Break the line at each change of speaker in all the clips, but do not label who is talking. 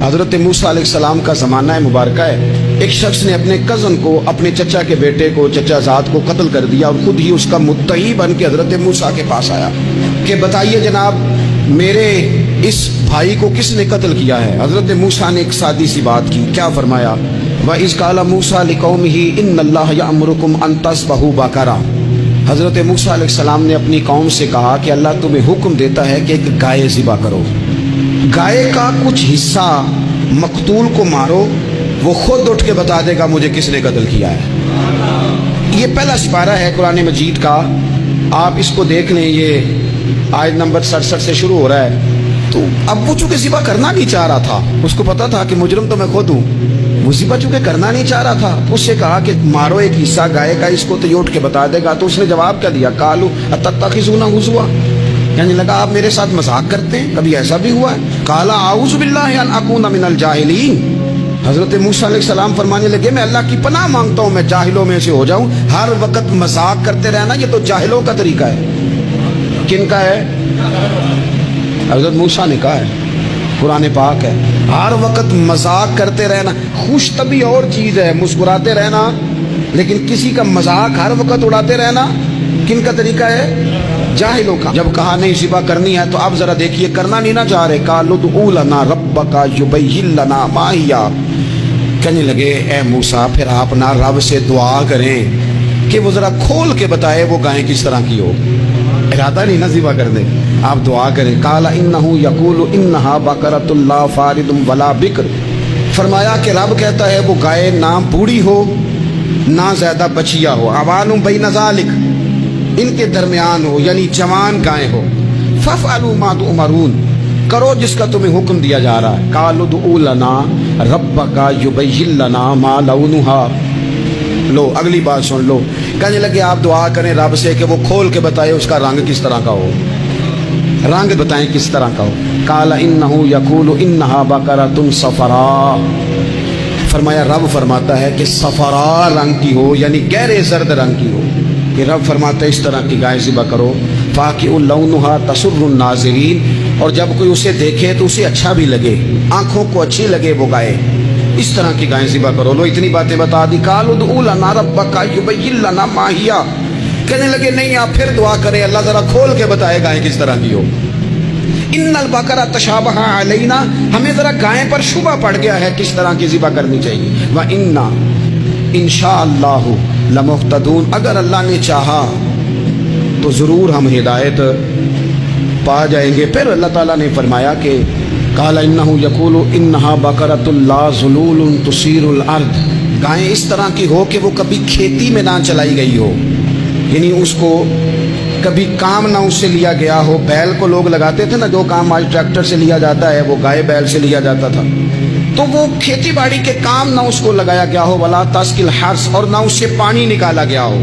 حضرت موسیٰ علیہ السلام کا زمانہ مبارکہ ہے، ایک شخص نے اپنے کزن کو، اپنے چچا کے بیٹے کو، چچا زاد کو قتل کر دیا، اور خود ہی اس کا مدعی بن کے حضرت موسیٰ کے پاس آیا کہ بتائیے جناب میرے اس بھائی کو کس نے قتل کیا ہے؟ حضرت موسیٰ نے ایک سادی سی بات کی، کیا فرمایا؟ وَإِذْ قَالَ مُوسَىٰ لِقَوْمِهِ إِنَّ اللَّهَ يَأْمُرُكُمْ أَن تَذْبَحُوا بَقَرَةً۔ حضرت موسیٰ علیہ السلام نے اپنی قوم سے کہا کہ اللہ تمہیں حکم دیتا ہے کہ ایک گائے ذبح کرو، گائے کا کچھ حصہ مقتول کو مارو، وہ خود اٹھ کے بتا دے گا مجھے کس نے قتل کیا ہے۔ یہ پہلا سپارہ ہے قرآن مجید کا، آپ اس کو دیکھ لیں، یہ آیت نمبر 67 سے شروع ہو رہا ہے۔ تو اب وہ چونکہ ذبح کرنا نہیں چاہ رہا تھا، اس کو پتا تھا کہ مجرم تو میں خود ہوں، وہ ذبح چونکہ کرنا نہیں چاہ رہا تھا، اس سے کہا کہ مارو ایک حصہ گائے کا، اس کو تو یہ اٹھ کے بتا دے گا۔ تو اس نے جواب کیا دیا؟ قَالُوا أَتَتَّخِذُونَ هُزُوًا، یعنی لگا آپ میرے ساتھ مذاق کرتے ہیں، کبھی ایسا بھی ہوا ہے؟ قَالَ أَعُوذُ بِاللَّهِ أَنْ أَكُونَ مِنَ الْجَاهِلِينَ، حضرت موسیٰ علیہ السلام فرمانے لگے میں اللہ کی پناہ مانگتا ہوں میں جاہلوں میں سے ہو جاؤں۔ ہر وقت مذاق کرتے رہنا یہ تو جاہلوں کا طریقہ ہے۔ کن کا ہے؟ حضرت موسیٰ نے کہا ہے، قرآن پاک ہے، ہر وقت مذاق کرتے رہنا۔ خوش طبعی اور چیز ہے، مسکراتے رہنا، لیکن کسی کا مذاق ہر وقت اڑاتے رہنا کن کا طریقہ ہے؟ جاہلوں کا۔ جب کہا نہیں ذبح کرنی ہے تو اب ذرا دیکھیے کرنا نہیں نہ چاہ رہے۔ قالوا ادع لنا ربک یبین لنا ما ہی، کہنے لگے اے موسیٰ پھر آپ نہ رب سے دعا کریں کہ وہ ذرا کھول کے بتائے وہ گائیں کس طرح کی ہو، ارادہ نہیں نہ ذبح کر دے، آپ دعا کریں۔ قال انہ یقول انہا بقرۃ لا فارض ولا بکر، فرمایا کہ رب کہتا ہے وہ گائے نہ بوڑھی ہو نہ زیادہ بچیا ہو، اوان بین ذالک، ان کے درمیان ہو، یعنی جوان گائے ہو۔ فافعلوا ما تؤمرون، کرو جس کا تمہیں حکم دیا جا رہا ہے۔ قالوا ادع لنا ربک یبین لنا ما لونھا، لو اگلی بات سن لو، کہنے لگے آپ دعا کریں رب سے کہ وہ کھول کے بتائے اس کا رنگ کس طرح کا ہو، رنگ بتائیں کس طرح کا ہو۔ قال انہ یقول انہا بقرۃ صفراء، فرمایا رب فرماتا ہے کہ صفراء رنگ کی ہو، یعنی گہرے زرد رنگ کی ہو، کہ رب فرماتا ہے اس طرح کی گائے ذبح کرو۔ فاقع لونھا تسر الناظرین، اور جب کوئی اسے دیکھے تو اسے اچھا بھی لگے، آنکھوں کو اچھی لگے وہ گائے، اس طرح کی گائیں ذبح کرو۔ لو اتنی باتیں بتا دی۔ قالوا ادع لنا ربک یبین لنا ما ہی، کہنے لگے نہیں آپ پھر دعا کریں اللہ ذرا کھول کے بتائے گائیں کس طرح کی ہو۔ ان البقرہ تشابہ علینا، ہمیں ذرا گائیں پر شبہ پڑ گیا ہے کس طرح کی ذبح کرنی چاہیے۔ وَإِنَّا انشاءاللہ لمہتدون، اگر اللہ نے چاہا تو ضرور ہم ہدایت پا جائیں گے۔ پھر اللہ تعالیٰ نے فرمایا کہ قال انہ یقول انہا بقرۃ لا ذلول تثیر الارض، گائیں اس طرح کی ہو کہ وہ کبھی کھیتی میں نہ چلائی گئی ہو، یعنی اس کو کبھی کام نہ اس سے لیا گیا ہو۔ بیل کو لوگ لگاتے تھے نا، جو کام آج ٹریکٹر سے لیا جاتا ہے وہ گائے بیل سے لیا جاتا تھا، تو وہ کھیتی باڑی کے کام نہ اس کو لگایا گیا ہو۔ ولا تسقی الحرث، اور نہ اس سے پانی نکالا گیا ہو،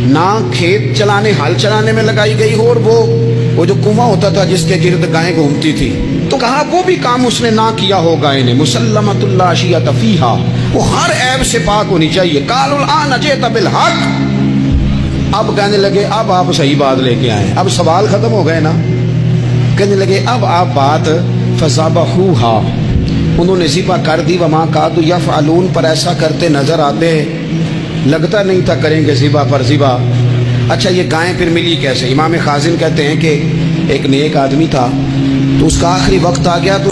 نہ کھیت چلانے ہل چلانے میں لگائی گئی ہو، اور وہ جو کنواں ہوتا تھا جس کے گرد گائیں گھومتی تھی، تو کہا وہ بھی کام اس نے نہ کیا ہو گائے نے۔ مسلمۃ لا شیۃ فیہا، وہ ہر عیب سے پاک ہونی چاہیے۔ قالوا الآن جئت بالحق، اب کہنے لگے اب آپ صحیح بات لے کے آئے، اب سوال ختم ہو گئے نا، کہنے لگے اب آپ بات فذبحوہا، انہوں نے ذبح کر دی۔ وما کادوا یفعلون، پر ایسا کرتے نظر آتے، لگتا نہیں تھا کریں گے ذبح پر ذبح۔ اچھا یہ گائیں پھر ملی کیسے؟ امام خازن کہتے ہیں کہ ایک نیک آدمی تھا، تو اس کا آخری وقت آ گیا تو